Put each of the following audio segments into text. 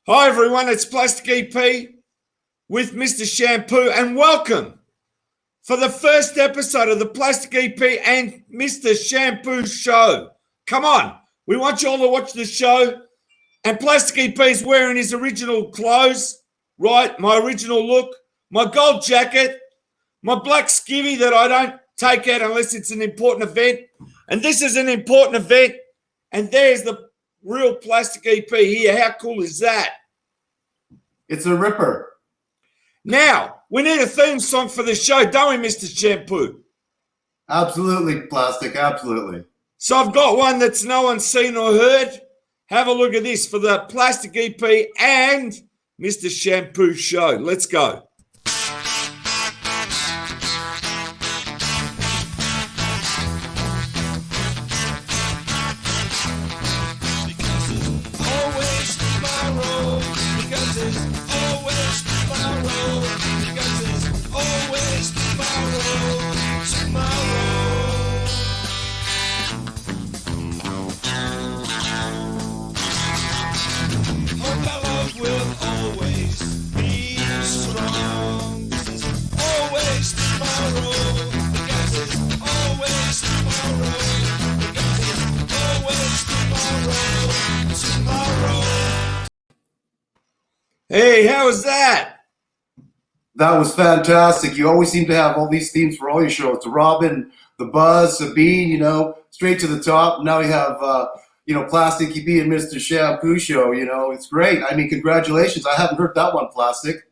Hi everyone, it's Plastic EP with Mr. Shampoo, and welcome for the first episode of the Plastic EP and Mr. Shampoo show. Come on, we want you all to watch the show. And Plastic EP is wearing his original clothes, right? My original look, my gold jacket, my black skivvy that I don't take out unless it's an important event. And this is an important event. And there's the real Plastic EP here. How cool is that? It's a ripper. Now, we need a theme song for the show, don't we, Mr. Shampoo? Absolutely, Plastic, absolutely. So I've got one that's no one's seen or heard. Have a look at this for the Plastic EP and Mr. Shampoo show. Let's go. Hey, how was that? That was fantastic. You always seem to have all these themes for all your shows. The Robin, the Buzz, Sabine, straight to the top. Now you have, Plastic EP and Mr. Shampoo show. It's great. I mean, congratulations. I haven't heard that one, Plastic.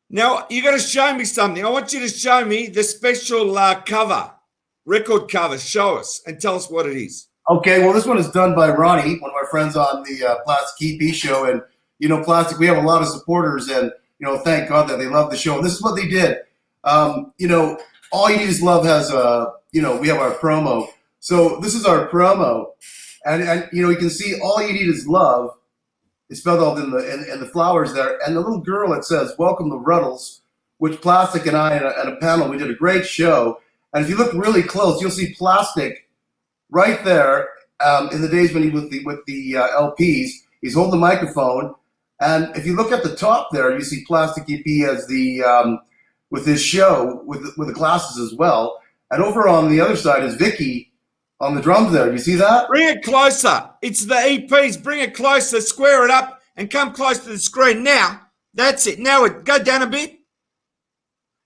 Now, you got to show me something. I want you to show me the special cover, record cover. Show us and tell us what it is. Okay, well, this one is done by Ronnie, one of our friends on the Plastic EP show. And, Plastic, we have a lot of supporters, and, thank God that they love the show. And this is what they did. All You Need Is Love has, we have our promo. So this is our promo. And you can see All You Need Is Love. It's spelled out in the flowers there. And the little girl, it says, Welcome to Ruddles, which Plastic and I and a panel, we did a great show. And if you look really close, you'll see Plastic right there in the days when he with the LPs. He's holding the microphone. And if you look at the top there, you see Plastic EP as the with his show with the glasses as well. And over on the other side is Vicky on the drums there. You see that? Bring it closer. It's the EPs. Bring it closer. Square it up and come close to the screen. Now, that's it. Now, go down a bit.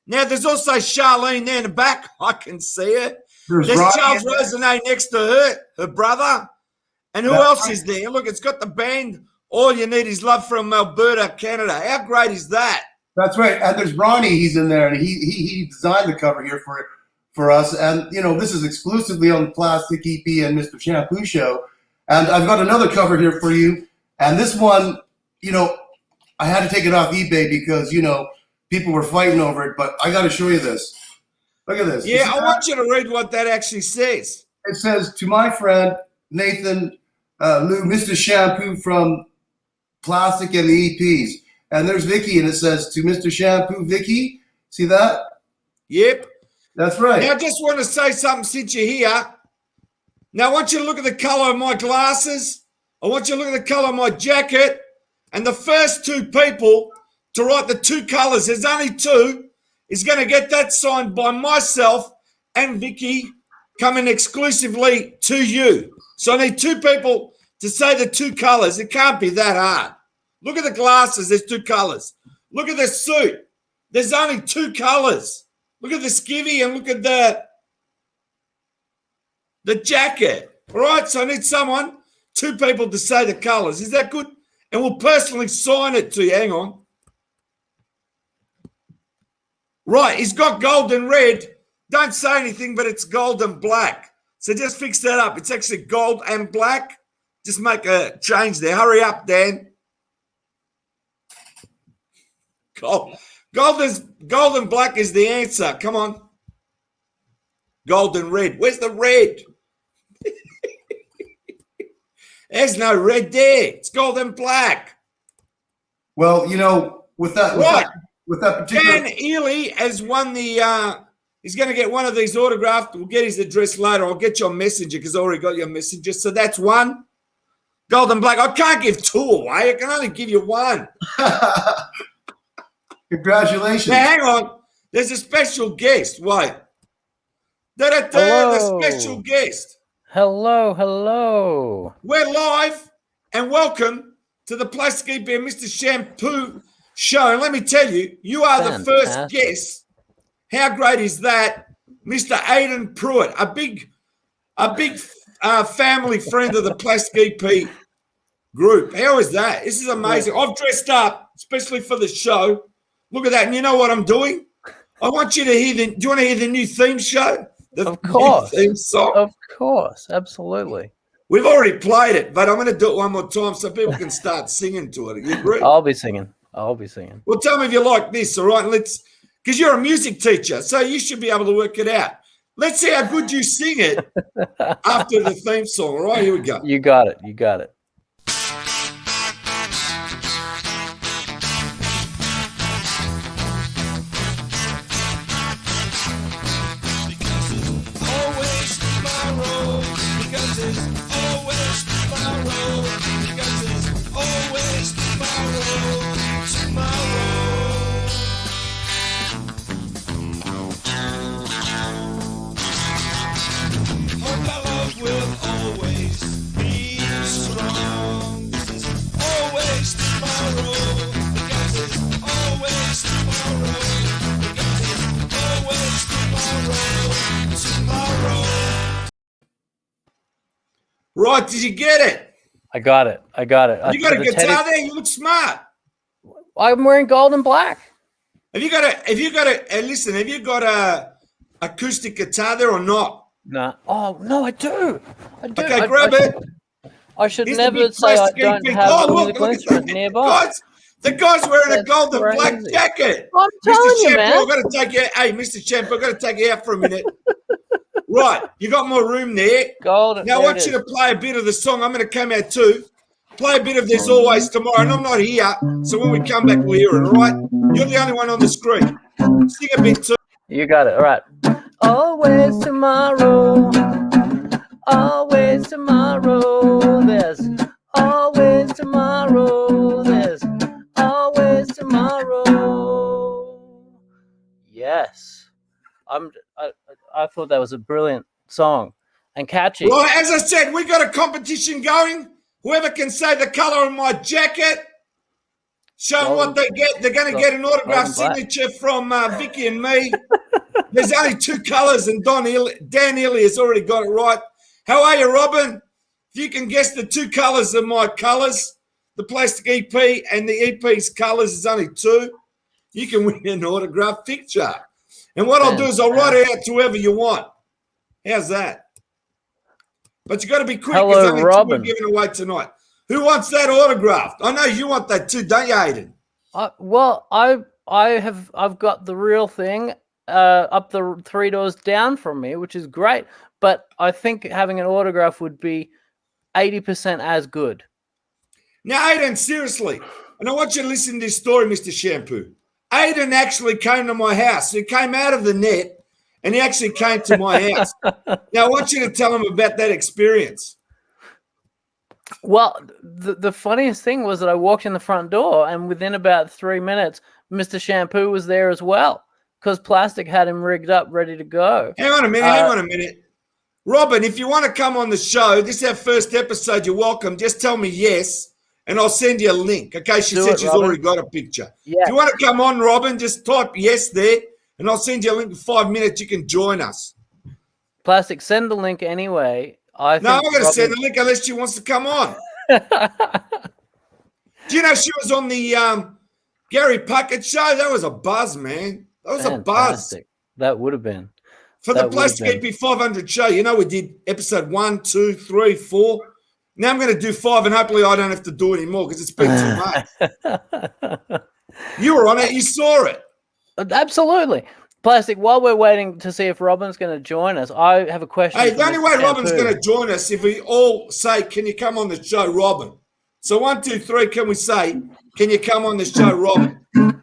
Now, there's also Charlene there in the back. I can see her. There's Charles Rosenay next to her brother. And who else is there? Look, it's got the band All You Need Is Love from Alberta, Canada. How great is that? That's right. And there's Ronnie. He's in there, and he designed the cover here for us. And, this is exclusively on the Plastic EP and Mr. Shampoo show. And I've got another cover here for you. And this one, I had to take it off eBay because, people were fighting over it. But I got to show you this. Look at this. Yeah, I want you to read what that actually says. It says, to my friend, Nathan Lou, Mr. Shampoo from Plastic and the EPs. And there's Vicky, and it says, to Mr. Shampoo, Vicky. See that? Yep. That's right. Now, I just want to say something since you're here. Now, I want you to look at the color of my glasses. I want you to look at the color of my jacket. And the first two people to write the two colors, there's only two, is going to get that signed by myself and Vicky coming exclusively to you. So I need two people to say the two colors. It can't be that hard. Look at the glasses. There's two colors. Look at the suit. There's only two colors. Look at the skivvy and look at the jacket. All right, so I need two people to say the colors. Is that good? And we'll personally sign it to you. Hang on. Right, he's got gold and red. Don't say anything, but it's gold and black. So just fix that up. It's actually gold and black. Just make a change there. Hurry up, Dan. Gold and black is the answer. Come on. Gold and red. Where's the red? There's no red there. It's gold and black. Well, with that particular... Dan Ely has won the He's going to get one of these autographed. We'll get his address later. I'll get your messenger because I already got your messenger. So that's one. Golden Black. I can't give two away. I can only give you one. Congratulations. Now, hang on. There's a special guest. Wait. The special guest. Hello. We're live and welcome to the Plastic EP and Mr. Shampoo show. And let me tell you, you are the first guest. How great is that? Mr. Aidan Prewett, a big family friend of the Plastic EP group. How is that? This is amazing. I've dressed up, especially for the show. Look at that. And you know what I'm doing? I want you to hear do you want to hear the new theme show? Of course. Theme song? Of course. Absolutely. We've already played it, but I'm going to do it one more time so people can start singing to it. You agree? I'll be singing. Well, tell me if you like this, all right? Because you're a music teacher, so you should be able to work it out. Let's see how good you sing it after the theme song. All right, here we go. You got it. Right, did you get it? I got it. You got a guitar there? You look smart. I'm wearing gold and black. Have you got a acoustic guitar there or not? No. Oh, no, I do. Okay, grab it. I should never say I don't have a musical instrument nearby. The guy's wearing a golden black jacket. I'm telling you, man. I've got to take you. Hey, Mr. Shampoo, I've got to take you out for a minute. Right, you got more room there. Golden. Now I want you to play a bit of the song. I'm going to come out too. Play a bit of There's Always Tomorrow. And I'm not here, so when we come back, we'll hear it, all right? You're the only one on the screen. Sing a bit too. You got it. All right. Always tomorrow. Always tomorrow. There's always tomorrow. There's always tomorrow. Yes. I thought that was a brilliant song and catchy. Well, as I said, we got a competition going. Whoever can say the color of my jacket, show them what they get. They're going to get an autograph signature from Vicky and me. There's only two colors, and Dan Ely has already got it right. How are you, Robin? If you can guess the two colors of my colors, the Plastic EP and the EP's colors is only two, you can win an autograph picture. And what I'll do is I'll write it out to whoever you want. How's that? But you got to be quick because only two we're giving away tonight. Who wants that autographed? I know you want that too, don't you, Aidan? Well, I've got the real thing up the 3 doors down from me, which is great. But I think having an autograph would be 80% as good. Now, Aidan, seriously, and I want you to listen to this story, Mr. Shampoo. Aidan actually came to my house. He came out of the net and he actually came to my house. Now, I want you to tell him about that experience. Well, the funniest thing was that I walked in the front door and within about 3 minutes, Mr. Shampoo was there as well because Plastic had him rigged up, ready to go. Hang on a minute. Robin, if you want to come on the show, this is our first episode, you're welcome. Just tell me yes. And I'll send you a link. Okay, she said she's already got a picture. Yeah. If you want to come on, Robin, just type yes there, and I'll send you a link in 5 minutes. You can join us. Plastic, send the link anyway. I'm not going to send the link unless she wants to come on. Do you know she was on the Gary Puckett show? That was a buzz, man. That was a buzz. That would have been. For the Plastic EP 500 show, you know, we did episode 1, 2, 3, 4. Now I'm going to do 5, and hopefully I don't have to do it anymore because it's been too much. You were on it. You saw it. Absolutely. Plastic, while we're waiting to see if Robin's going to join us, I have a question. Hey, the only way Robin's going to join us if we all say, can you come on the show, Robin? So 1, 2, 3, can we say, can you come on the show, Robin?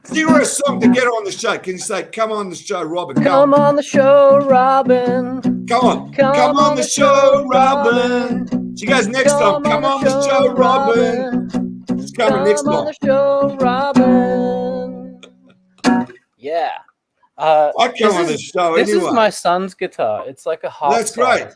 Zero a song to get her on the show. Can you say, come on the show, Robin? Come on the show, Robin. Come on. Come on the show, Robin. She goes next time. Come on the show, Robin. She's coming next Come on time. the show, Robin. Yeah. I come on the show This anyway. is my son's guitar. It's like a half. That's great.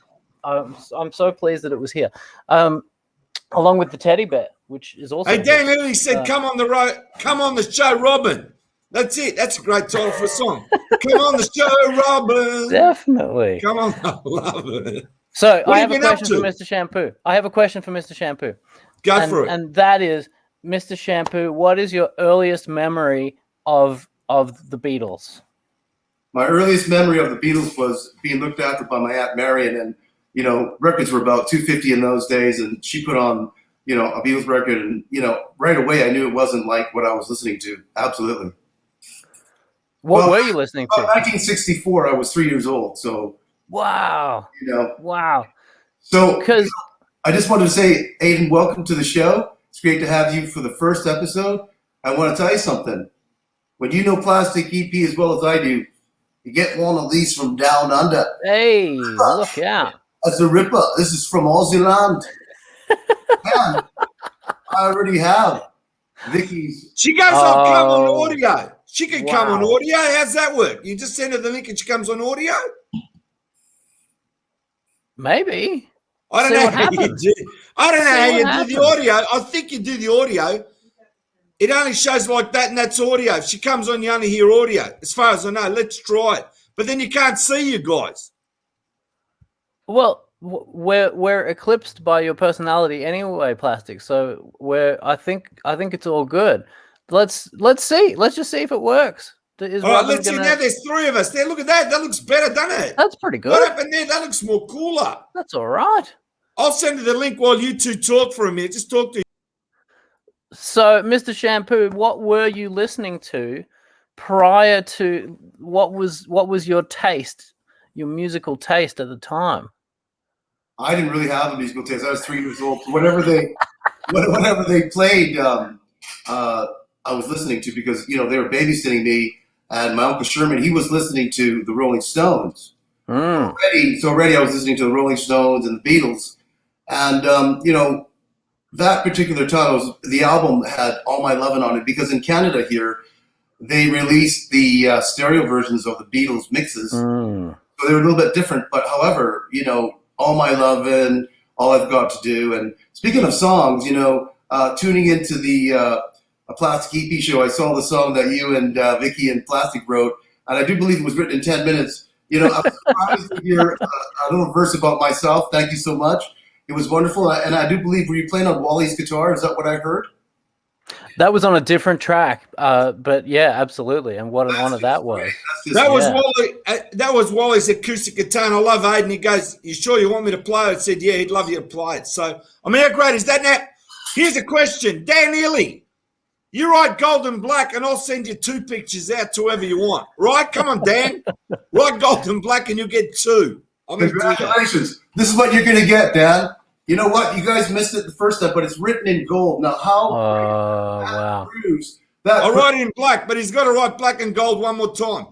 size. I'm so pleased that it was here. Along with the teddy bear, which is also. Hey, Dan Lilly said, "Come on the show, Robin." That's it. That's a great title for a song. Come on the show, Robin. Definitely. Come on, I love it. So What I have have you a been up question for to? Mr. Shampoo. I have a question for Mr. Shampoo. Go for it. And that is, Mr. Shampoo, what is your earliest memory of the Beatles? My earliest memory of the Beatles was being looked after by my Aunt Marion, and records were about $2.50 in those days, and she put on a Beatles record, and right away I knew it wasn't like what I was listening to. Absolutely. What were you listening to? 1964. I was 3 years old, so wow. Wow. So Because I just wanted to say, Aidan, welcome to the show. It's great to have you for the first episode. I want to tell you something. When you know Plastic EP as well as I do, you get one of these from down under. hey, look out. That's a ripper. This is from Aussie land. And I already have Vicky's. She goes on come on audio. She can come on Wow. audio. How's that work? You just send her the link and she comes on audio? Maybe. I don't See know what how you happens. do. I don't know how See you what do the audio. I think you do the audio. It only shows like that, and that's audio. If she comes on, you only hear audio. As far as I know, let's try it. But then you can't see you guys. Well, we're eclipsed by your personality anyway, Plastic. So I think it's all good. Let's see. Let's just see if it works. All right, let's see. Now there's three of us there. Look at that. That looks better, doesn't it? That's pretty good. What happened there? That looks more cooler. That's all right. I'll send you the link while you two talk for a minute. Just talk to you. So, Mr. Shampoo, what were you listening to prior to what was your taste, your musical taste at the time? I didn't really have a musical taste. I was 3 years old. Whatever they played, I was listening to because they were babysitting me, and my Uncle Sherman, he was listening to the Rolling Stones. Already I was listening to the Rolling Stones and the Beatles, and that particular time the album had All My Lovin' on it because in Canada here they released the stereo versions of the Beatles mixes, so they were a little bit different. But however, All My Lovin', All I've Got to Do, and speaking of songs, tuning into the Plastic EP show, I saw the song that you and Vicky and Plastic wrote, and I do believe it was written in 10 minutes. I was surprised to hear a little verse about myself. Thank you so much. It was wonderful, and I do believe, were you playing on Wally's guitar? Is that what I heard? That was on a different track, but yeah, absolutely. And what an honor that was. That was Wally. That was Wally's acoustic guitar. And I love Aidan. He goes, "You sure you want me to play it?" I said, "Yeah, he'd love you to play it." So, I mean, how great is that? Now, here's a question, Dan Ely. You write Gold and Black, and I'll send you 2 pictures out to whoever you want. Right? Come on, Dan. Write Gold and Black, and you'll get 2. Congratulations. This is what you're going to get, Dan. You know what? You guys missed it the first time, but it's written in gold. Now, how? Wow. I'll write it in black, but he's got to write black and gold one more time.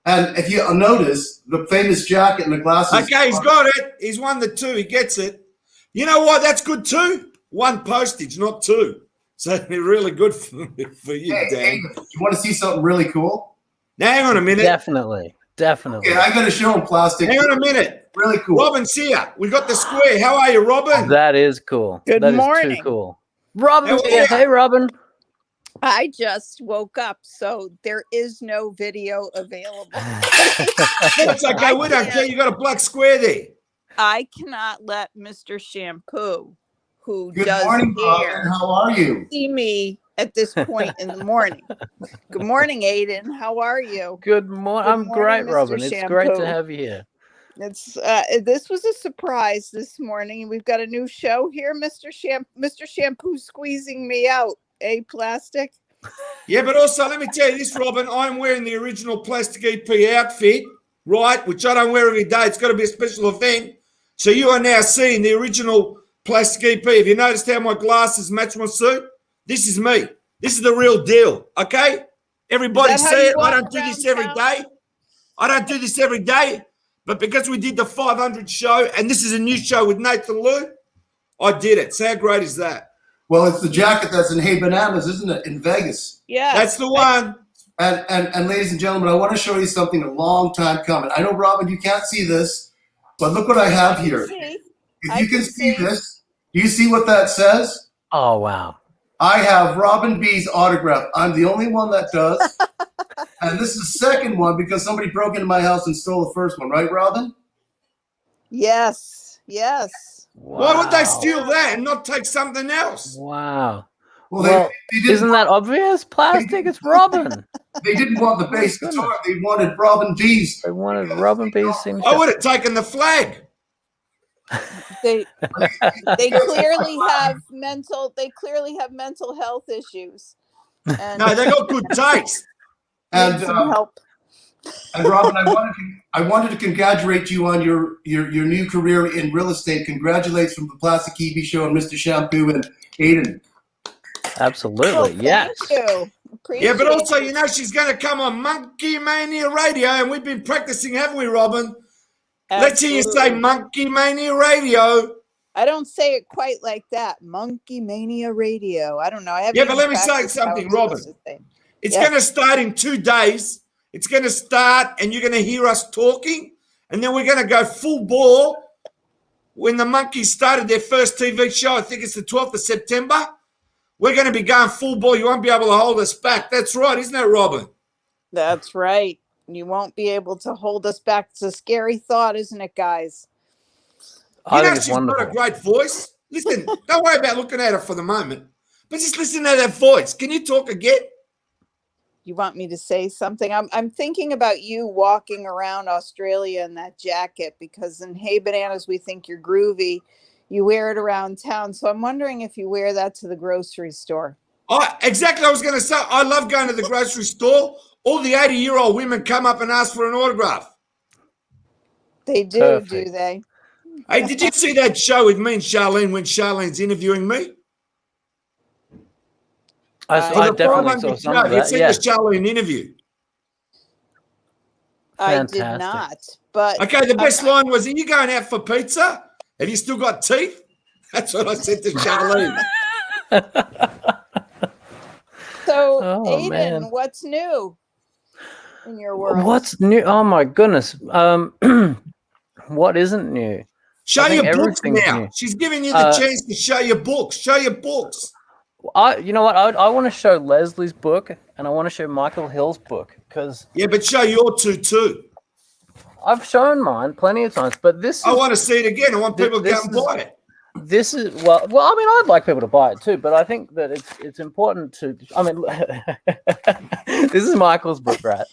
And if you notice, the famous jacket and the glasses. Okay, he's got it. He's won the 2. He gets it. You know what? That's good too. 1 postage, not 2. So it'd be really good for you, Dan. Hey, you want to see something really cool? Now, hang on a minute. Definitely. Okay, I got to show him Plastic. Hang on a minute. Really cool. Robin's here. We got the square. How are you, Robin? That is cool. Good that morning. Is too cool. Robin's How are here. you? Hey, Robin. I just woke up, so there is no video available. That's okay. We don't care. You got a black square there. I cannot let Mr. Shampoo, who Good does morning, hair, Robin. How are you? see me at this point in the morning. Good morning, Aidan. How are you? Good morning. I'm morning, great, Mr. Robin. It's great Shampoo. to have you here. It's this was a surprise this morning. We've got a new show here, Mr. Shampoo squeezing me out. Plastic? Yeah, but also let me tell you this, Robin. I'm wearing the original Plastic EP outfit, right? Which I don't wear every day. It's got to be a special event. So you are now seeing the original Plastic EP. Have you noticed how my glasses match my suit? This is me. This is the real deal. Okay? Everybody Is that how see you it. I walk don't do around this every town? day. I don't do this every day. But because we did the 500 show, and this is a new show with Nathan Lou, I did it. So how great is that? Well, it's the jacket that's in Hey Bananas, isn't it, in Vegas? Yeah. That's the one. And ladies and gentlemen, I want to show you something a long time coming. I know, Robin, you can't see this, but look what I have here. If you can see this, do you see what that says? Oh, wow. I have Robin B's autograph. I'm the only one that does. And this is the second one because somebody broke into my house and stole the first one, right, Robin? Yes. Yes. Wow. Why would they steal that and not take something else? Wow. Well, Well, they didn't isn't that obvious? Plastic, it's Robin. They didn't want the bass guitar. They wanted Robin B's. They wanted Robin B's signature. I would have taken the flag. They clearly have mental health issues. And No, they got good taste. And some help. And Robin, I wanted to congratulate you on your new career in real estate. Congratulations from the Plastic Kiwi Show and Mr. Shampoo and Aidan. Absolutely, Well, yes. Thank you. Yeah, but Appreciate also, it. you know, she's going to come on Monkey Mania Radio, and we've been practicing, haven't we, Robin? Let's hear you say Absolutely. Monkey Mania Radio. I don't say it quite like that. Monkey Mania Radio. I don't know. I haven't. Yeah, but even let me say practiced how something, I'm supposed Robin. to say. It's Yes. going to start in 2 days. It's going to start, and you're going to hear us talking, and then we're going to go full bore. When the Monkeys started their first TV show, I think it's the 12th of September, we're going to be going full bore. You won't be able to hold us back. That's right, isn't it, Robin? That's right. You won't be able to hold us back. It's a scary thought, isn't it, guys? I You know think it's she's wonderful. got a great voice. Listen, don't worry about looking at her for the moment, but just listen to that voice. Can you talk again? You want me to say something? I'm thinking about you walking around Australia in that jacket because in Hey Bananas we think you're groovy. You wear it around town, so I'm wondering if you wear that to the grocery store. Exactly. I was going to say, I love going to the grocery store. All the 80-year-old women come up and ask for an autograph. They do, Perfect. do they? Hey, did you see that show with me and Charlene when Charlene's interviewing me? I definitely saw some of It's that. in Yeah. the Charlene interview. I did Fantastic. not. But Okay, the best line was, are you going out for pizza? Have you still got teeth? That's what I said to Charlene. so Oh, Aidan, man. what's new in your world? What's new? Oh my goodness. What isn't new? Show I think your books everything's now. new. She's giving you the chance to show your books. Show your books. You know what? I want to show Leslie's book and I want to show Michael Hill's book because Yeah, but show your two too. I've shown mine plenty of times, but this I is want to see it again. I want people to this go and is- buy it. this is well. I mean, I'd like people to buy it too, but I think that it's important to. I mean, this is Michael's book, right?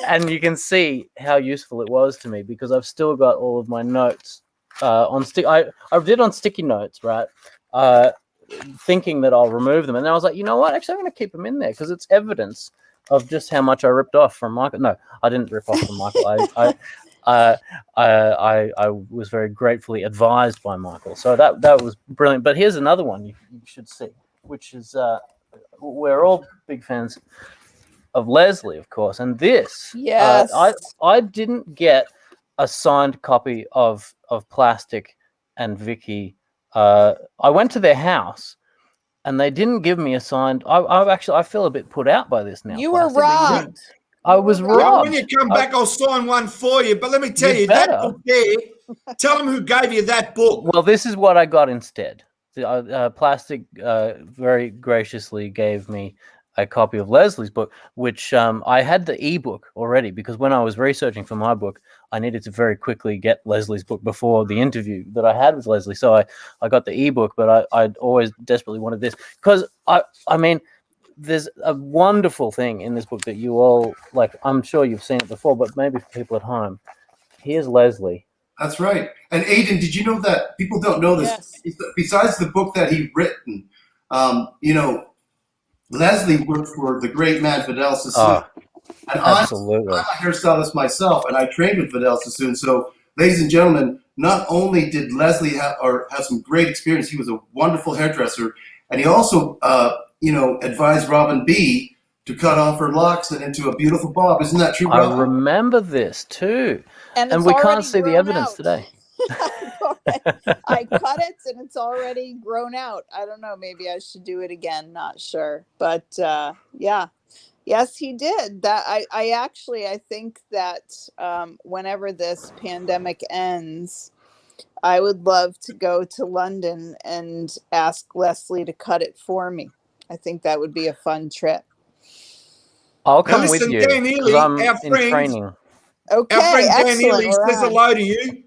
And you can see how useful it was to me because I've still got all of my notes on stick. I did on sticky notes, right? Thinking that I'll remove them, and then I was like, you know what? Actually, I'm going to keep them in there because it's evidence of just how much I ripped off from Michael. No, I didn't rip off from Michael. I was very gratefully advised by Michael, so that was brilliant. But here's another one you should see, which is we're all big fans of Leslie, of course, and this. Yes. I didn't get a signed copy of Plastic and Vicky. I went to their house. And they didn't give me a signed. I feel a bit put out by this now. You were Plastic. robbed. I was Yeah, robbed. when you come back, I'll sign one for you. But let me tell You you, better. that book there, tell them who gave you that book. Well, this is what I got instead. Plastic very graciously gave me a copy of Leslie's book, which I had the ebook already because when I was researching for my book, I needed to very quickly get Leslie's book before the interview that I had with Leslie. So I got the ebook, but I'd always desperately wanted this because I mean, there's a wonderful thing in this book that you all like. I'm sure you've seen it before, but maybe for people at home, here's Leslie. That's right. And Aidan, did you know that people don't know this? Yes. Besides the book that he written, Leslie worked for the great man Fidel Sassoon. And Absolutely. I'm a hairstylist myself, and I trained with Fidel Sassoon. So, ladies and gentlemen, not only did Leslie have some great experience, he was a wonderful hairdresser, and he also, advised Robin B to cut off her locks and into a beautiful bob. Isn't that true, I Robin? remember this too. And And it's we can't already see the grown evidence out. today. I cut it and it's already grown out. I don't know. Maybe I should do it again. Not sure. But yeah. Yes, he did. That I think that whenever this pandemic ends, I would love to go to London and ask Leslie to cut it for me. I think that would be a fun trip. I'll Now come with listen, you Dan because Ely, I'm our in friend, training. Okay, our friend Dan excellent. Ely We're says on. hello to you.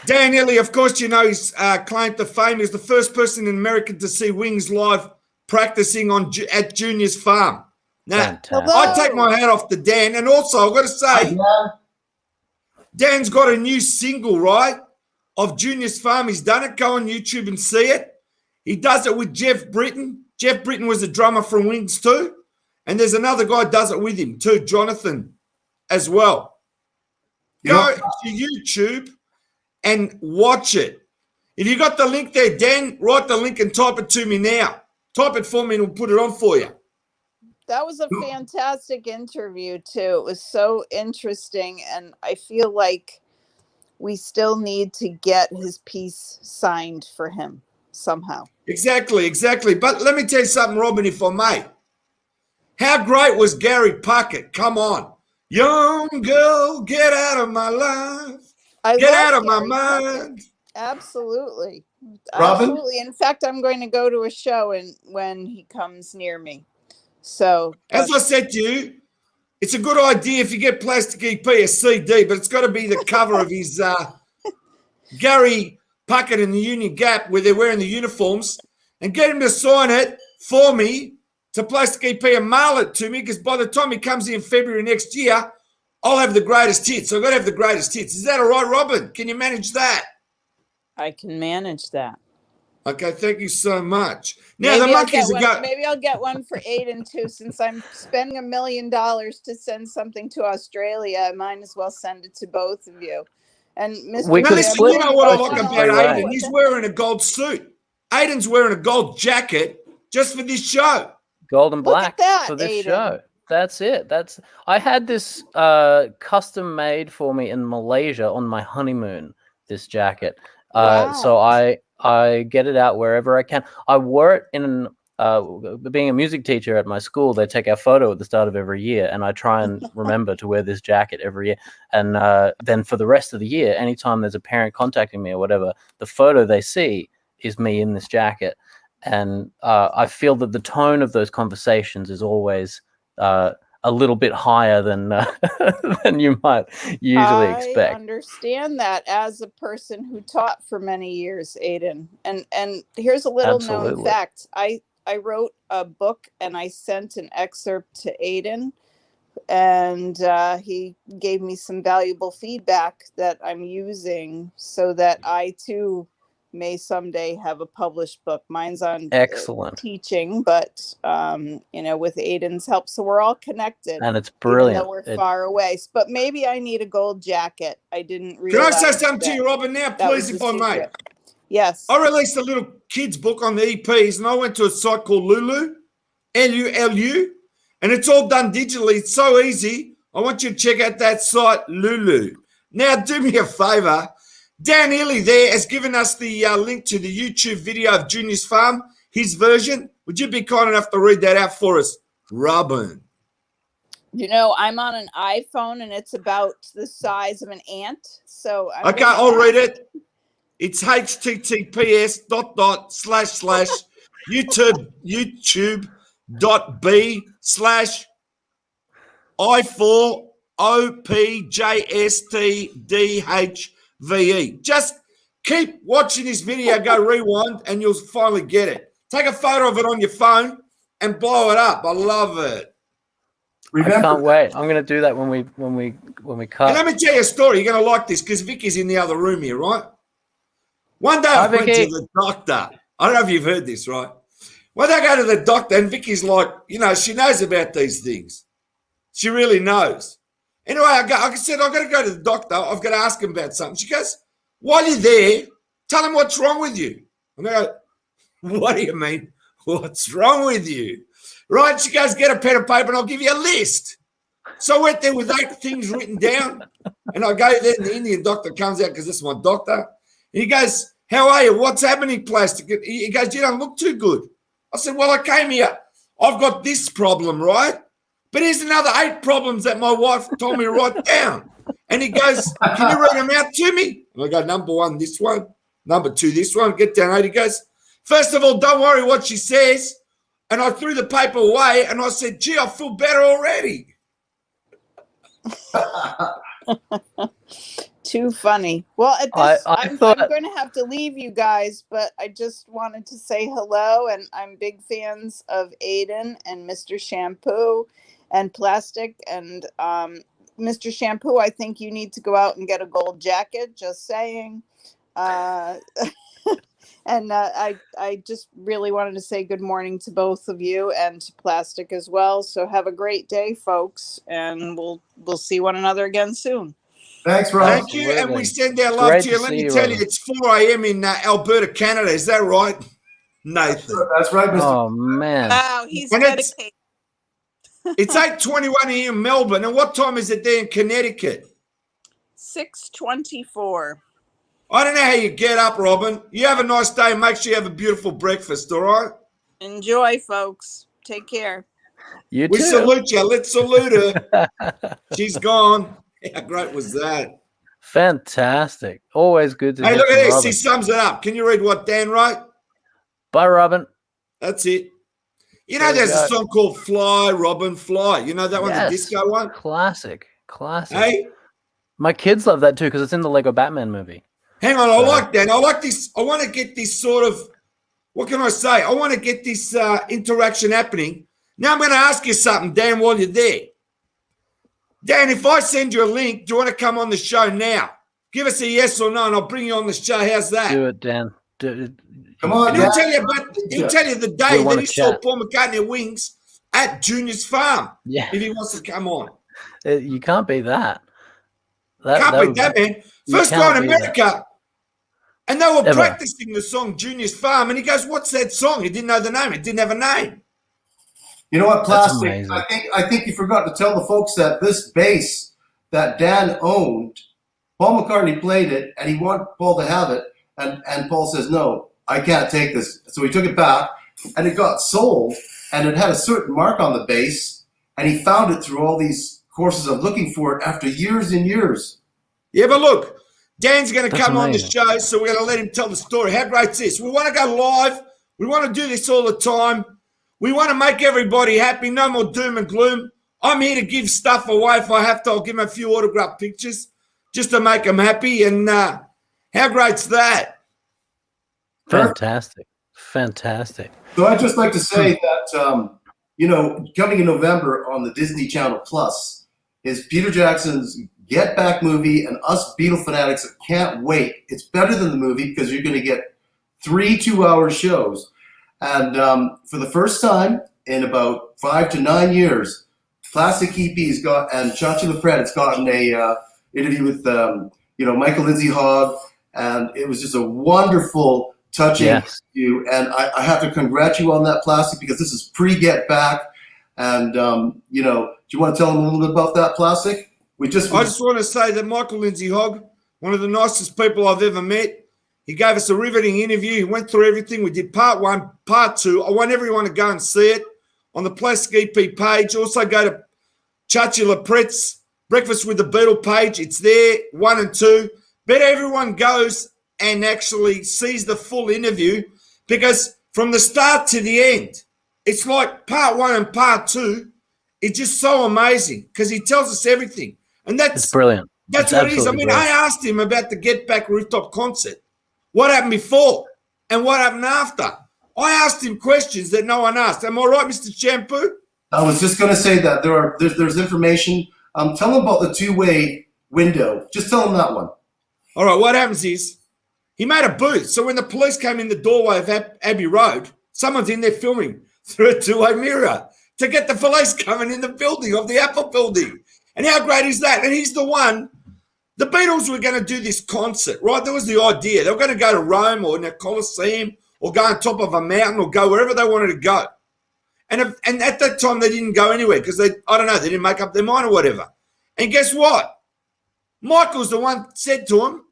Dan Ely, of course, you know his claim to fame is the first person in America to see Wings live practicing at Junior's farm. Now, Fantastic. I take my hat off to Dan, and also I've got to Hi, say, Dan. Dan's got a new single, right, of Junior's farm. He's done it. Go on YouTube and see it. He does it with Jeff Britton. Jeff Britton was a drummer from Wings too. And there's another guy does it with him too, Jonathan, as well. Go to YouTube and watch it. If you got the link there, Dan, write the link and type it to me now. Type it for me and we'll put it on for you. That was a fantastic interview too. It was so interesting, and I feel like we still need to get his piece signed for him somehow. Exactly. But let me tell you something, Robin, if I may. How great was Gary Puckett? Come on. Young girl, get out of my life. Get out of my mind. Absolutely. Robin? Absolutely. In fact, I'm going to go to a show when he comes near me. So As I said to you, it's a good idea if you get Plastic EP a CD, but it's got to be the cover of his Gary Puckett in the Union Gap where they're wearing the uniforms, and get him to sign it for me to Plastic EP and mail it to me, because by the time he comes in February next year, I'll have the greatest hits. So I've got to have the greatest hits. Is that all right, Robin? Can you manage that? I can manage that. Okay, thank you so much. Now, Maybe the monkeys are going. Maybe I'll get one for Aidan too, since I'm spending $1 million to send something to Australia. I might as well send it to both of you. And Mr. We could Listen, split you know what I both like in about three Aidan? ways. He's wearing a gold suit. Aidan's wearing a gold jacket just for this show. Gold and Look black at that, for this Aidan. show. That's it. I had this custom made for me in Malaysia on my honeymoon, this jacket. Wow. So I get it out wherever I can. I wore it in being a music teacher at my school. They take our photo at the start of every year, and I try and remember to wear this jacket every year. And then for the rest of the year, anytime there's a parent contacting me or whatever, the photo they see is me in this jacket. And I feel that the tone of those conversations is always a little bit higher than than you might usually expect. I understand that as a person who taught for many years, Aidan. And here's a little known Absolutely. fact. I wrote a book and I sent an excerpt to Aidan, and he gave me some valuable feedback that I'm using so that I too may someday have a published book. Mine's on Excellent. teaching, but with Aidan's help, so we're all connected. And it's brilliant. Even though we're far away, but maybe I need a gold jacket. I didn't Can I realize. say something to you, Robin, now, that please, was if the I may? secret. Yes. I released a little kids book on the EPs, and I went to a site called Lulu, Lulu, and it's all done digitally. It's so easy. I want you to check out that site, Lulu. Now, do me a favor. Dan Ely there has given us the link to the YouTube video of Junior's Farm, his version. Would you be kind enough to read that out for us, Robin? I'm on an iPhone, and it's about the size of an ant. So I'll read it. It's https://youtube.b/I4OPJSTDHVE. Just keep watching this video, go rewind, and you'll finally get it. Take a photo of it on your phone and blow it up. I love it. Remember, I can't wait. I'm going to do that when we cut. And let me tell you a story. You're going to like this because Vicky's in the other room here, right? One day I went to the doctor. I don't know if you've heard this, right? One day I go to the doctor and Vicky's like, she knows about these things. She really knows. Anyway, I said, I've got to go to the doctor. I've got to ask him about something. She goes, while you're there, tell him what's wrong with you. I'm going, what do you mean? What's wrong with you? Right? She goes, get a pen and paper and I'll give you a list. So I went there with 8 things written down. And I go there, and the Indian doctor comes out because this is my doctor. And he goes, how are you? What's happening, Plastic? He goes, you don't look too good. I said, well, I came here. I've got this problem, right? But here's another 8 problems that my wife told me to write down. And he goes, can you read them out to me? And I go, number 1, this one. Number 2, this one. Get down 8. He goes, first of all, don't worry what she says. And I threw the paper away and I said, gee, I feel better already. Too funny. Well, at this, I'm thought going to have to leave you guys, but I just wanted to say hello, and I'm big fans of Aidan and Mr. Shampoo and Plastic. And Mr. Shampoo, I think you need to go out and get a gold jacket. Just saying. And I just really wanted to say good morning to both of you and to Plastic as well. So have a great day, folks, and we'll see one another again soon. Thanks, Rob. Thank you, and we send our love to you. Let me tell you, it's 4 a.m. in Alberta, Canada. Is that right, Nathan? That's right, Mr. Oh, man. Wow, he's And dedicated. It's 8:21 here in Melbourne. And what time is it there in Connecticut? 6:24. I don't know how you get up, Robin. You have a nice day. Make sure you have a beautiful breakfast, all right? Enjoy, folks. Take care. You We too. salute you. Let's salute her. She's gone. How great was that? Fantastic. Always good to Hey, hear look from at this. Robin. He sums it up. Can you read what Dan wrote? Bye, Robin. That's it. You know, There we there's a go. song called Fly, Robin, Fly. You know that one's a Yes. disco one? Classic. Classic. Hey, My kids love that too because it's in the Lego Batman movie. hang on. I like that. I like this. I want to get this sort of, what can I say? I want to get this interaction happening. Now I'm going to ask you something, Dan, while you're there. Dan, if I send you a link, do you want to come on the show now? Give us a yes or no, and I'll bring you on the show. How's that? Do it, Dan. Do Come on, And he'll Dan. tell you about. He'll tell you the day We that wanna he saw chat. Paul McCartney at Wings at Junior's farm. Yeah. If he wants to come on, You can't beat that. can't beat that, man. you First can't guy in beat that. America, and they were Ever. practicing the song Junior's Farm, and he goes, "What's that song?" He didn't know the name. It didn't have a name. You know what, That's Plastic? amazing. I think you forgot to tell the folks that this bass that Dan owned, Paul McCartney played it, and he wanted Paul to have it, and Paul says, "No, I can't take this." So he took it back, and it got sold, and it had a certain mark on the bass, and he found it through all these courses of looking for it after years and years. Yeah, but look, Dan's going to That's come on the amazing. show, so we're going to let him tell the story. How great's this? We want to go live. We want to do this all the time. We want to make everybody happy. No more doom and gloom. I'm here to give stuff away. If I have to, I'll give them a few autographed pictures just to make them happy. And how great's that? Fantastic. Fantastic. So I'd just like to say that, coming in November on the Disney Channel Plus is Peter Jackson's Get Back movie, and us Beatle fanatics can't wait. It's better than the movie because you're going to get 3 2-hour shows. And for the first time in about 5 to 9 years, Plastic EP's got, and Chachi LaPret has gotten a interview with, Michael Lindsay Hogg, and it was just a wonderful, touching interview. And I have to congratulate you on that, Plastic, because this is pre-Get Back. And, do you want to tell them a little bit about that, Plastic? I just want to say that Michael Lindsay Hogg, one of the nicest people I've ever met, he gave us a riveting interview. He went through everything. We did part 1, part 2. I want everyone to go and see it on the Plastic EP page. Also go to Chachi LaPret's Breakfast with the Beatle page. It's there, 1 and 2. But everyone goes and actually sees the full interview, because from the start to the end, it's like part 1 and part 2. It's just so amazing because he tells us everything. And It's brilliant. that's It's what it is. I absolutely mean, brilliant. I asked him about the Get Back rooftop concert. What happened before and what happened after? I asked him questions that no one asked. Am I right, Mr. Shampoo? I was just going to say that there's information. Tell them about the 2-way window. Just tell them that one. All right, what happens is he made a booth. So when the police came in the doorway of Abbey Road, someone's in there filming through a 2-way mirror to get the police coming in the building of the Apple building. And how great is that? And he's the one. The Beatles were going to do this concert, right? That was the idea. They were going to go to Rome or in a Colosseum or go on top of a mountain or go wherever they wanted to go. And at that time, they didn't go anywhere because they didn't make up their mind or whatever. And guess what? Michael's the one said to him,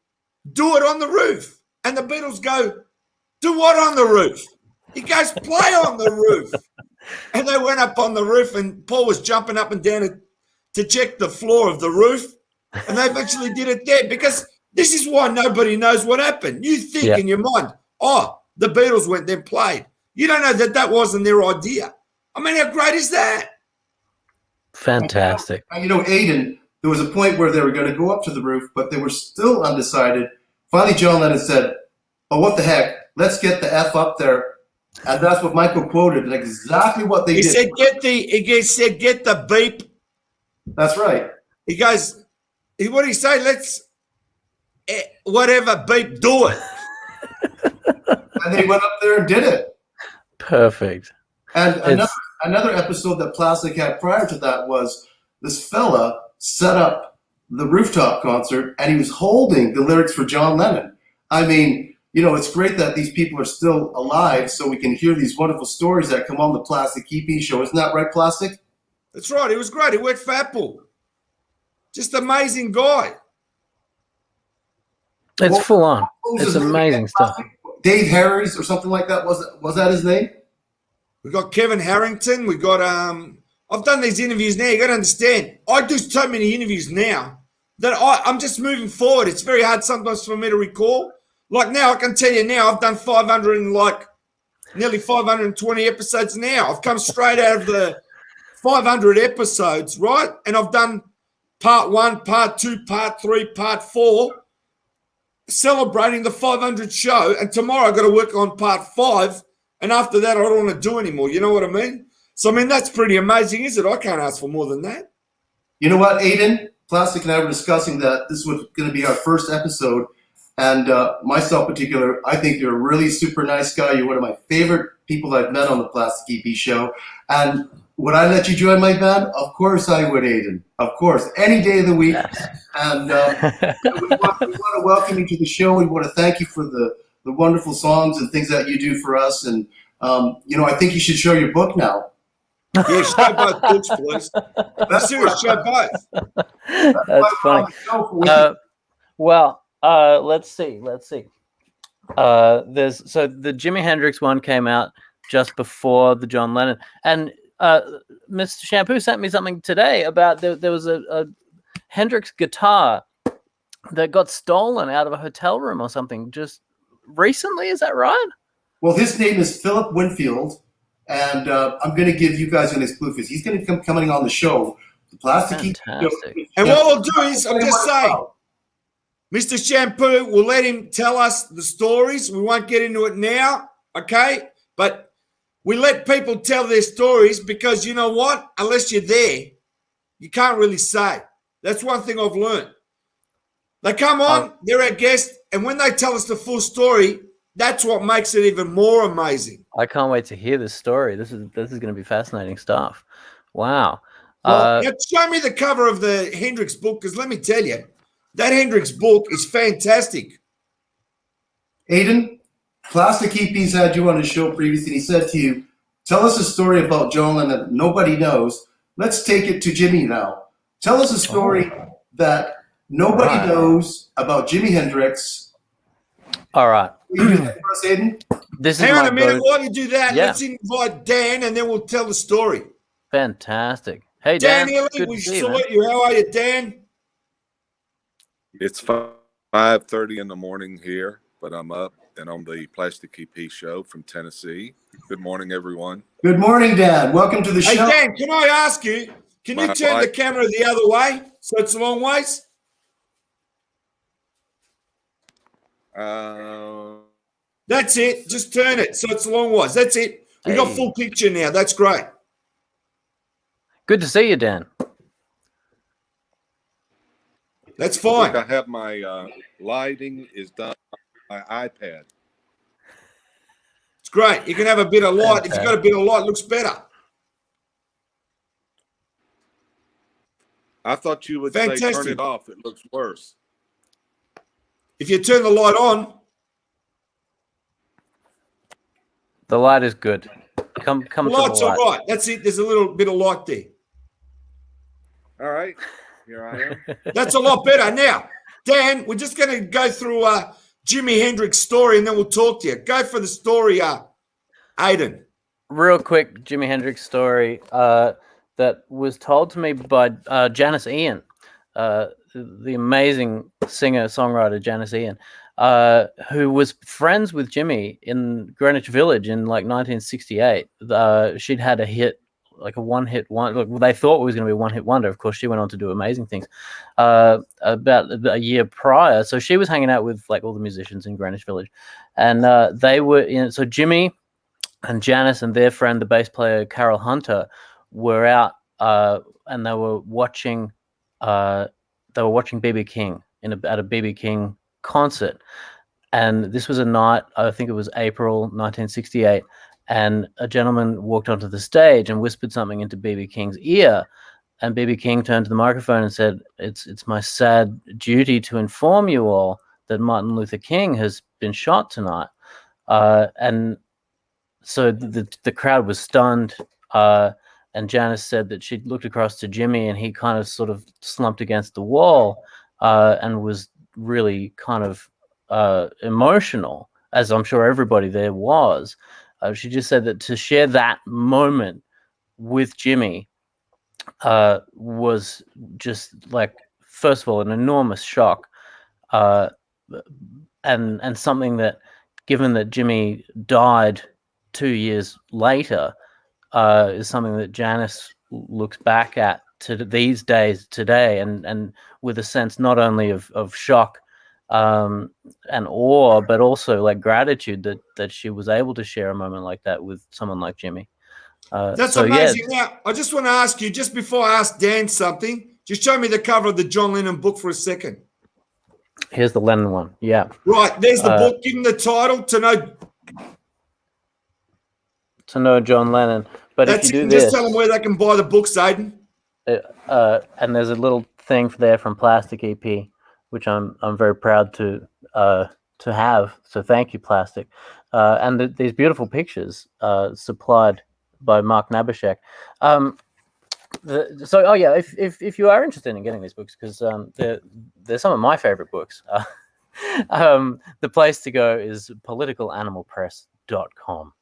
do it on the roof. And the Beatles go, do what on the roof? He goes, play on the roof. And they went up on the roof, and Paul was jumping up and down to check the floor of the roof. And they eventually did it there, because this is why nobody knows what happened. You think in your mind, oh, the Beatles went there and played. You don't know that wasn't their idea. I mean, how great is that? Fantastic. You know, Aidan, there was a point where they were going to go up to the roof, but they were still undecided. Finally, John Lennon said, oh, what the heck? Let's get the F up there. And that's what Michael quoted, and exactly what they did. He said, get the beep. That's right. He goes, what did he say? Let's, whatever, beep, do it. And they went up there and did it. Perfect. And another episode that Plastic had prior to that was this fella set up the rooftop concert, and he was holding the lyrics for John Lennon. I mean, you know, it's great that these people are still alive so we can hear these wonderful stories that come on the Plastic EP show. Isn't that right, Plastic? That's right. He was great. He worked for Apple. Just amazing guy. It's full on. It's amazing stuff. Dave Harris or something like that. Was that his name? We got Kevin Harrington. We got I've done these interviews now. You got to understand. I do so many interviews now that I'm just moving forward. It's very hard sometimes for me to recall. Like now, I can tell you now, I've done 500 and nearly 520 episodes now. I've come straight out of the 500 episodes, right? And I've done part 1, part 2, part 3, part 4, celebrating the 500 show. And tomorrow I've got to work on part 5. And after that, I don't want to do anymore. You know what I mean? So, I mean, that's pretty amazing, is it? I can't ask for more than that. You know what, Aidan? Plastic and I were discussing that this was going to be our first episode. And myself in particular, I think you're a really super nice guy. You're one of my favorite people I've met on the Plastic EP show. And would I let you join my band? Of course I would, Aidan. Of course. Any day of the week. Yes. And we want to welcome you to the show. We want to thank you for the wonderful songs and things that you do for us. And, you know, I think you should show your book now. Yeah, show both books, please. That's serious, show both. That's funny. Well, let's see. There's so the Jimi Hendrix one came out just before the John Lennon, and Mr. Shampoo sent me something today about there was a Hendrix guitar that got stolen out of a hotel room or something just recently. Is that right? Well, his name is Philip Winfield, and I'm going to give you guys an exclusive. He's going to come coming on the show. The Plastic. Fantastic. And what we'll do is, I'm just saying, Mr. Shampoo, we'll let him tell us the stories. We won't get into it now, okay? But we let people tell their stories because you know what? Unless you're there, you can't really say. That's one thing I've learned. They come on, they're our guest, and when they tell us the full story, that's what makes it even more amazing. I can't wait to hear this story. This is going to be fascinating stuff. Wow. Well, now show me the cover of the Hendrix book, because let me tell you, that Hendrix book is fantastic. Aidan, Plastic EP's had you on his show previously. He said to you, tell us a story about John Lennon that nobody knows. Let's take it to Jimmy now. Tell us a story that nobody knows about Jimi Hendrix. All right. Will you do that for us, Aidan? Hang on a minute. While you do that, let's invite Dan, and then we'll tell the story. Fantastic. Hey, Dan Dan. Healy, we salute you. How are you, Dan? It's 5:30 in the morning here, but I'm up and on the Plastic EP show from Tennessee. Good morning, everyone. Good morning, Dan. Welcome to the show. Hey, Dan, can I ask you, can you turn the camera the other way so it's a long ways? That's it. Just turn it so it's a long ways. That's it. We got full picture now. That's great. Good to see you, Dan. That's fine. I have my lighting is done on my iPad. It's great. You can have a bit of light. If you've got a bit of light, it looks better. I thought you would say turn it off. It looks worse. If you turn the light on. The light is good. Come the light's to the light. all right. That's it. There's a little bit of light there. All right. Here I am. That's a lot better. Now, Dan, we're just going to go through Jimi Hendrix' story, and then we'll talk to you. Go for the story, Aidan. Real quick, Jimi Hendrix story that was told to me by Janice Ian, the amazing singer-songwriter Janice Ian, who was friends with Jimmy in Greenwich Village in like 1968. She'd had a hit, like a one-hit wonder. Like, they thought it was going to be a one-hit wonder. Of course, she went on to do amazing things about a year prior. So she was hanging out with like all the musicians in Greenwich Village, and they were in. So Jimmy and Janice and their friend, the bass player Carol Hunter, were out and they were watching BB King at a BB King concert. And this was a night, I think it was April 1968, and a gentleman walked onto the stage and whispered something into BB King's ear. And BB King turned to the microphone and said, "It's my sad duty to inform you all that Martin Luther King has been shot tonight." And so the crowd was stunned, and Janice said that she looked across to Jimmy, and he kind of sort of slumped against the wall and was really kind of emotional, as I'm sure everybody there was. She just said that to share that moment with Jimmy was just like, first of all, an enormous shock, and something that, given that Jimmy died 2 years later, is something that Janice looks back at to these days today, and with a sense not only of shock and awe, but also like gratitude that she was able to share a moment like that with someone like Jimmy. That's so, amazing. Yeah. Now, I just want to ask you, just before I ask Dan something, just show me the cover of the John Lennon book for a second. Here's the Lennon one. Yeah. Right, there's the book. Give him the title, To Know John Lennon. But That's if you do it. this, Just tell them where they can buy the books, Aidan. And there's a little thing there from Plastic EP, which I'm very proud to have. So thank you, Plastic. And these beautiful pictures supplied by Mark Nabashek. If you are interested in getting these books, because they're some of my favorite books, the place to go is politicalanimalpress.com.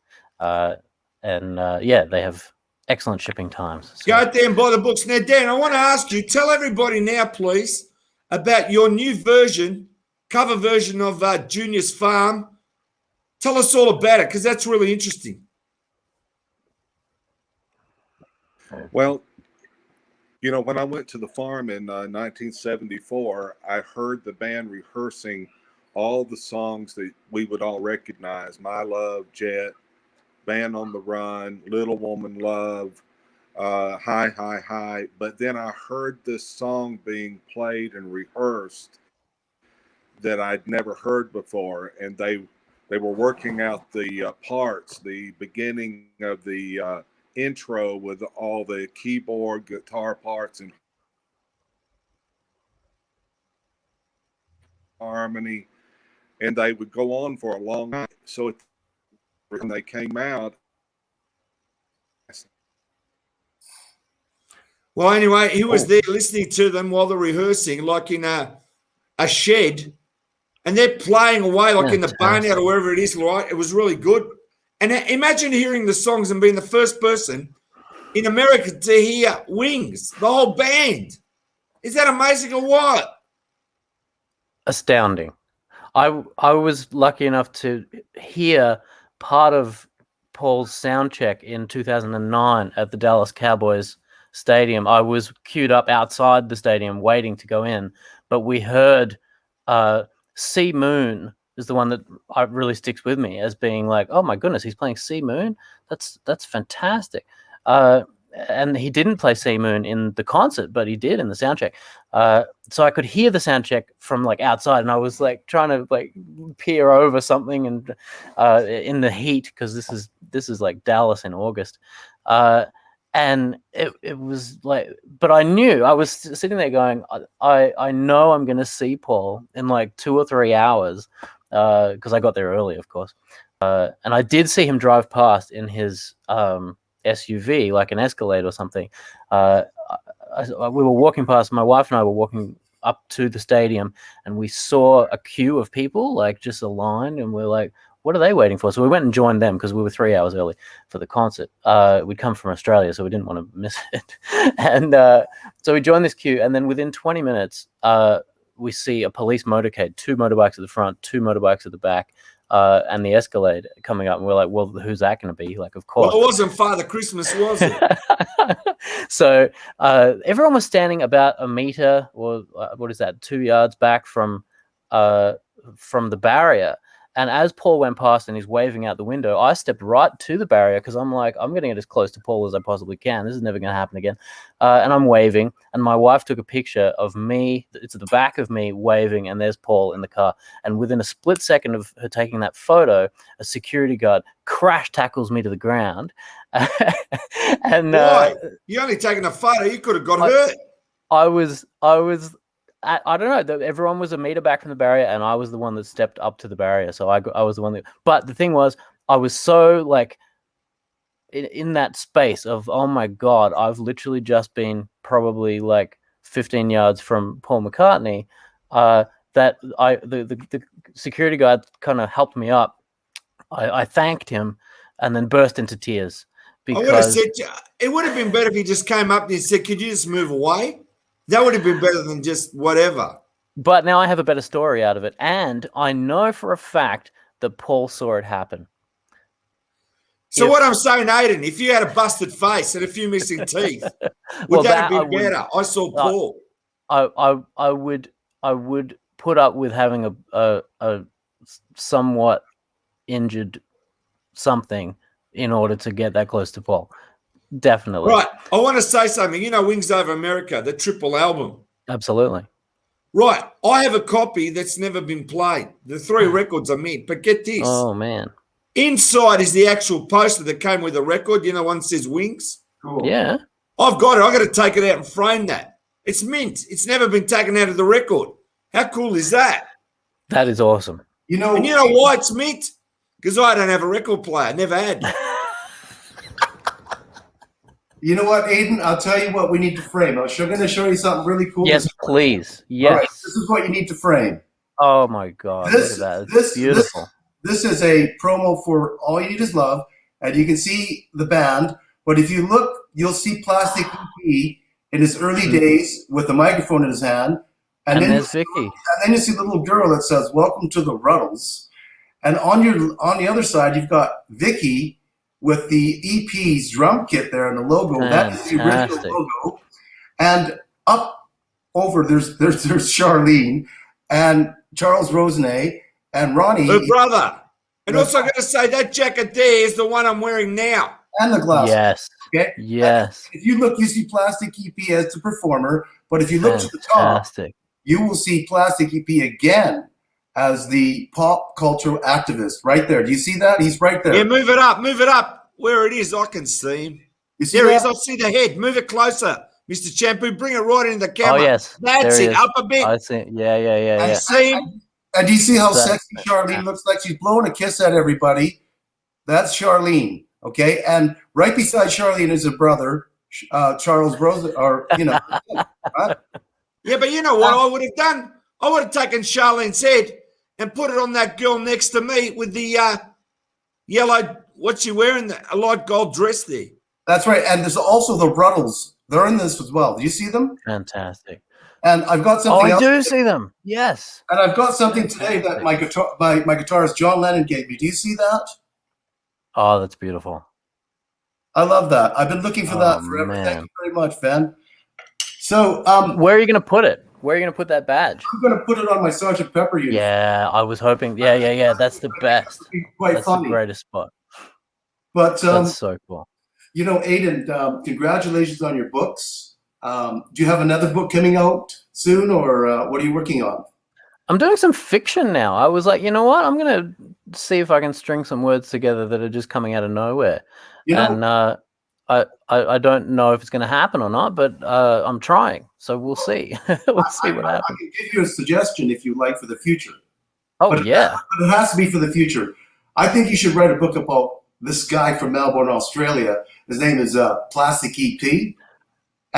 They have excellent shipping times. So. Go out there and buy the books. Now, Dan, I want to ask you, tell everybody now, please, about your new cover version of Junior's Farm. Tell us all about it, because that's really interesting. Well, you know, when I went to the farm in 1974, I heard the band rehearsing all the songs that we would all recognize: My Love, Jet, Band on the Run, Little Woman Love, Hi, Hi, Hi. But then I heard this song being played and rehearsed that I'd never heard before. And they were working out the parts, the beginning of the intro with all the keyboard, guitar parts, and harmony. And they would go on for a long time. So when they came out. Well, anyway, he was there listening to them while they're rehearsing, like in a shed, and they're playing away like in the barnyard or wherever it is, right? It was really good. And imagine hearing the songs and being the first person in America to hear Wings, the whole band. Is that amazing or what? Astounding. I was lucky enough to hear part of Paul's sound check in 2009 at the Dallas Cowboys stadium. I was queued up outside the stadium waiting to go in, but we heard Sea Moon is the one that really sticks with me as being like, oh my goodness, he's playing Sea Moon? That's fantastic. And he didn't play Sea Moon in the concert, but he did in the sound check. So I could hear the sound check from like outside, and I was like trying to like peer over something and in the heat, because this is like Dallas in August. And it was like, but I knew, I was sitting there going, I know I'm going to see Paul in like 2 or 3 hours, because I got there early, of course. And I did see him drive past in his SUV, like an Escalade or something. we were walking past. My wife and I were walking up to the stadium, and we saw a queue of people, like just a line, and we're like, what are they waiting for? So we went and joined them because we were 3 hours early for the concert. We'd come from Australia, so we didn't want to miss it. And so we joined this queue, and then within 20 minutes, we see a police motorcade, 2 motorbikes at the front, 2 motorbikes at the back, and the Escalade coming up. And we're like, well, who's that going to be? Like, of course. Well, it wasn't Father Christmas, was it? So everyone was standing about a meter, or what is that, 2 yards back from the barrier. And as Paul went past and he's waving out the window, I stepped right to the barrier because I'm like, I'm going to get as close to Paul as I possibly can. This is never going to happen again. And I'm waving, and my wife took a picture of me. It's at the back of me waving, and there's Paul in the car. And within a split second of her taking that photo, a security guard crash tackles me to the ground. And Why? You're only taking a photo. You could have got hurt. I was I don't know. Everyone was a meter back from the barrier, and I was the one that stepped up to the barrier. So I was the one that. But the thing was, I was so like in that space of, oh my God, I've literally just been probably like 15 yards from Paul McCartney. That the security guard kind of helped me up. I thanked him, and then burst into tears because I would have said it would have been better if he just came up and said, "Could you just move away?" That would have been better than just whatever. But now I have a better story out of it. And I know for a fact that Paul saw it happen. So what I'm saying, Aidan, if you had a busted face and a few missing teeth, would that have been better? I saw Paul. I would put up with having a somewhat injured something in order to get that close to Paul. Definitely. Right. I want to say something. You know Wings Over America, the triple album. Absolutely. Right. I have a copy that's never been played. The 3 records are mint. But get this. Oh, man. Inside is the actual poster that came with the record. You know, one says Wings. Cool. Yeah. I've got it. I've got to take it out and frame that. It's mint. It's never been taken out of the record. How cool is that? That is awesome. You know, And you know why it's mint? Because I don't have a record player. Never had. You know what, Aidan? I'll tell you what we need to frame. I'm going to show you something really cool. Yes, please. Yes. All right, this is what you need to frame. Oh, my God. Look at that. It's beautiful. This is a promo for All You Need Is Love, and you can see the band. But if you look, you'll see Plastic EP in his early days with the microphone in his hand. And then there's Vicky. And then you see the little girl that says, "Welcome to the Ruddles." And on the other side, you've got Vicky with the EP's drum kit there and the logo. That is the original logo. And up over there's Charlene and Charles Rosenet and Ronnie. Her brother. And also I got to say that jacket there is the one I'm wearing now. And the glasses. Yes. Okay. Yes. And if you look, you see Plastic EP as the performer, but if you look to the top, you will see Plastic EP again as the pop cultural activist right there. Do you see that? He's right there. Yeah, move it up. Where it is, I can see him. You see there he that? is. I see the head. Move it closer, Mr. Shampoo. Bring it right into the camera. Oh, yes. That's it. Up a bit. I see. Yeah. And see him. And do you see how sexy Charlene looks like? She's blowing a kiss at everybody. That's Charlene, okay? And right beside Charlene is her brother, Charles Rose, or, you know. Right? Yeah, but you know what I would have done? I would have taken Charlene's head and put it on that girl next to me with the yellow, what's she wearing? A light gold dress there. That's right. And there's also the Ruddles. They're in this as well. Do you see them? Fantastic. And I've got something else. I do see them. Yes. And I've got something today that my guitarist John Lennon gave me. Do you see that? Oh, that's beautiful. I love that. I've been looking for that forever. Man. Thank you very much, Ben. So, where are you going to put it? Where are you going to put that badge? I'm going to put it on my Sgt. Pepper unit. Yeah, I was hoping. Yeah. That's the best. Quite funny. The greatest spot. But that's so cool. You know, Aidan, congratulations on your books. Do you have another book coming out soon, or what are you working on? I'm doing some fiction now. I was like, you know what? I'm going to see if I can string some words together that are just coming out of nowhere. You know, and I don't know if it's going to happen or not, but I'm trying. So we'll see. We'll see what happens. I can give you a suggestion if you like for the future. Oh, but it has to be for the future. I think you should write a book about this guy from Melbourne, Australia. His name is Plastic EP.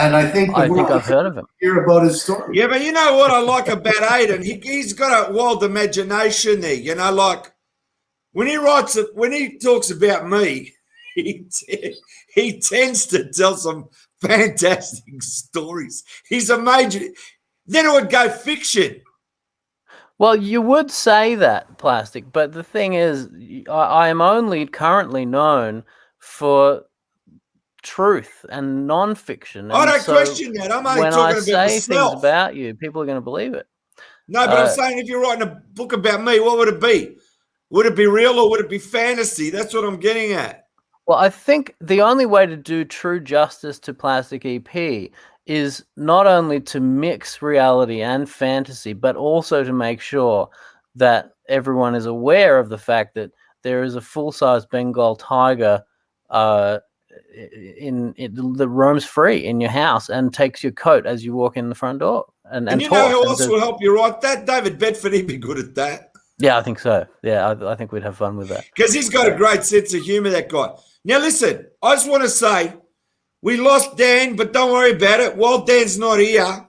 And I think I've heard of him. Hear about his story. Yeah, but you know what I like about Aidan? He's got a wild imagination there. You know, like when he talks about me, he tends to tell some fantastic stories. He's a major. Then it would go fiction. Well, you would say that, Plastic, but the thing is, I am only currently known for truth and non-fiction. I And don't so question that. I'm only when I talking about say things myself. about you, people are going to believe it. No, but I'm saying if you're writing a book about me, what would it be? Would it be real or would it be fantasy? That's what I'm getting at. Well, I think the only way to do true justice to Plastic EP is not only to mix reality and fantasy, but also to make sure that everyone is aware of the fact that there is a full-size Bengal tiger in that roams free in your house and takes your coat as you walk in the front door. And you know talks who and else says, will help you write that? David Bedford, he'd be good at that. yeah, I think so. Yeah, I think we'd have fun with that. Because he's got a great sense of humor, that guy. Now, listen, I just want to say we lost Dan, but don't worry about it. While Dan's not here,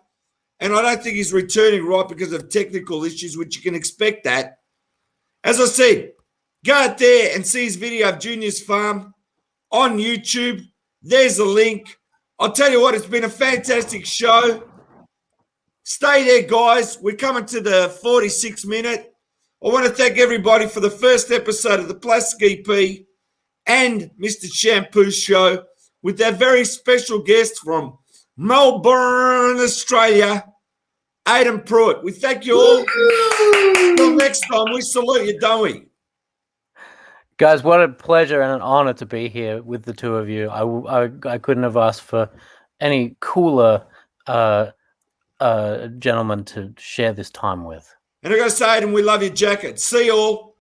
and I don't think he's returning right because of technical issues, which you can expect that. As I said, go out there and see his video of Junior's Farm on YouTube. There's a link. I'll tell you what, it's been a fantastic show. Stay there, guys. We're coming to the 46th minute. I want to thank everybody for the first episode of the Plastic EP and Mr. Shampoo show with that very special guest from Melbourne, Australia, Aidan Prewett. We thank you all. Until next time, we salute you, don't we? Guys, what a pleasure and an honor to be here with the two of you. I couldn't have asked for any cooler gentleman to share this time with. And I got to say, Aidan, we love your jacket. See you all.